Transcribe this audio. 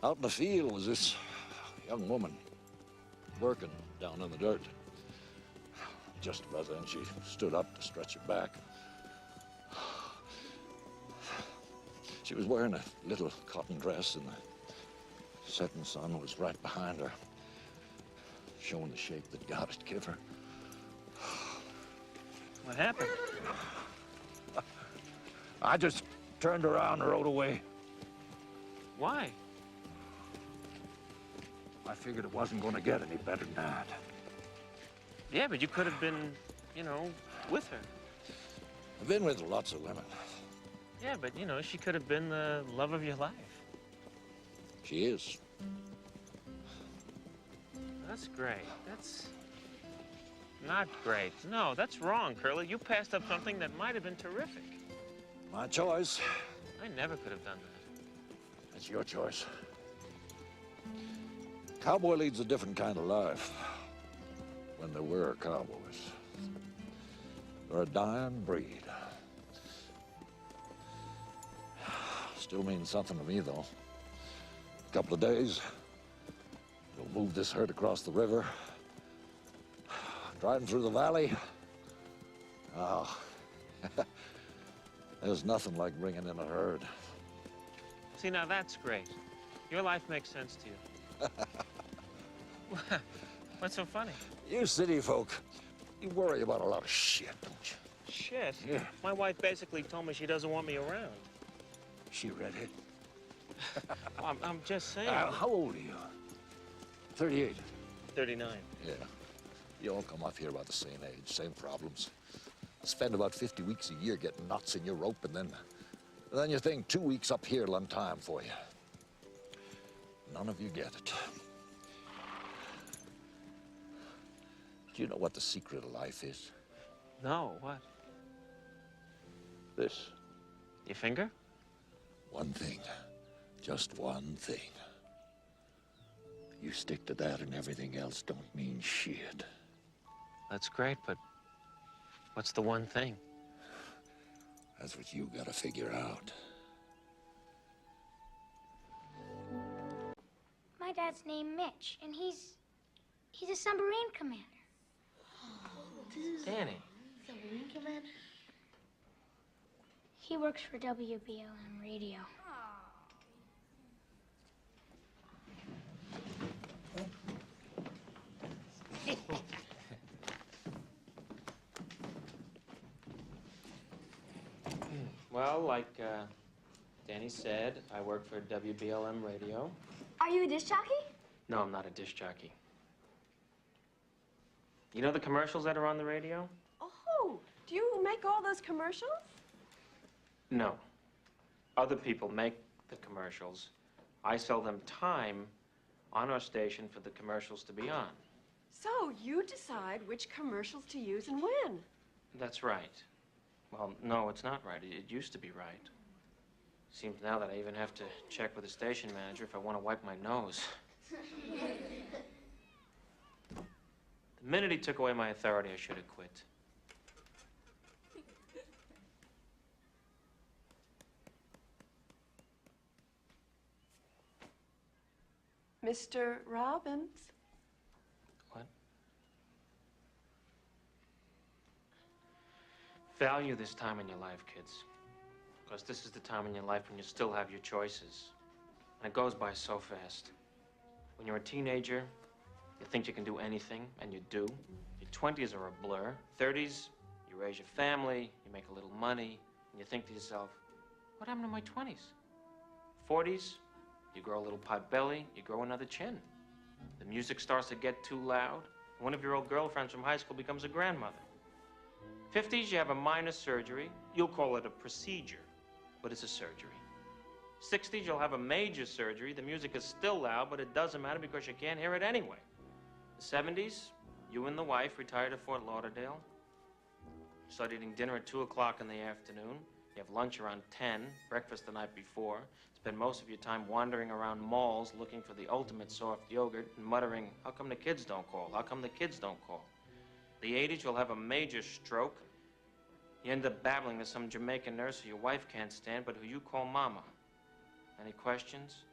Out in the field was this young woman working down in the dirt. Just about then, she stood up to stretch her back. She was wearing a little cotton dress, and the setting sun was right behind her, showing the shape that God had given her. What happened? I just turned around and rode away. Why? I figured it wasn't going to get any better than that. Yeah, but you could have been, you know, with her. I've been with lots of women. Yeah, but, you know, she could have been the love of your life. She is. That's great. That's not great. No, that's wrong, Curly. You passed up something that might have been terrific. My choice. I never could have done that. It's your choice. Cowboy leads a different kind of life. When there were cowboys. They're a dying breed. Still means something to me, though. A couple of days, we'll move this herd across the river. Driving through the valley. Oh, there's nothing like bringing in a herd. See, now that's great. Your life makes sense to you. What's so funny? You city folk, you worry about a lot of shit, don't you? Shit? Yeah. My wife basically told me she doesn't want me around. She redhead. Well, I'm just saying. How old are you? 38. 39. Yeah. You all come up here about the same age, same problems. Spend about 50 weeks a year getting knots in your rope, and then you think 2 weeks up here will time for you. None of you get it. Do you know what the secret of life is? No, what? This. Your finger? One thing. Just one thing. You stick to that and everything else don't mean shit. That's great, but what's the one thing? That's what you gotta figure out. My dad's named Mitch, and he's a submarine commander. Danny. Submarine commander? He works for WBLM radio. Well, like Danny said, I work for WBLM radio. Are you a disc jockey? No, I'm not a disc jockey. You know the commercials that are on the radio? Oh, do you make all those commercials? No. Other people make the commercials. I sell them time on our station for the commercials to be on. So you decide which commercials to use and when? That's right. Well, no, it's not right. It used to be right. Seems now that I even have to check with the station manager if I want to wipe my nose. The minute he took away my authority, I should have quit. Mr. Robbins? What? Value this time in your life, kids. Because this is the time in your life when you still have your choices. And it goes by so fast. When you're a teenager, you think you can do anything, and you do. Your 20s are a blur. 30s, you raise your family, you make a little money, and you think to yourself, what happened to my 20s? 40s, you grow a little pot belly, you grow another chin. The music starts to get too loud. One of your old girlfriends from high school becomes a grandmother. 50s, you have a minor surgery. You'll call it a procedure, but it's a surgery. 60s, you'll have a major surgery. The music is still loud, but it doesn't matter because you can't hear it anyway. The 70s, you and the wife retire to Fort Lauderdale. Start eating dinner at 2 o'clock in the afternoon. You have lunch around 10, breakfast the night before. Spend most of your time wandering around malls looking for the ultimate soft yogurt and muttering, how come the kids don't call? How come the kids don't call? The 80s, you'll have a major stroke. You end up babbling to some Jamaican nurse who your wife can't stand, but who you call Mama. Any questions?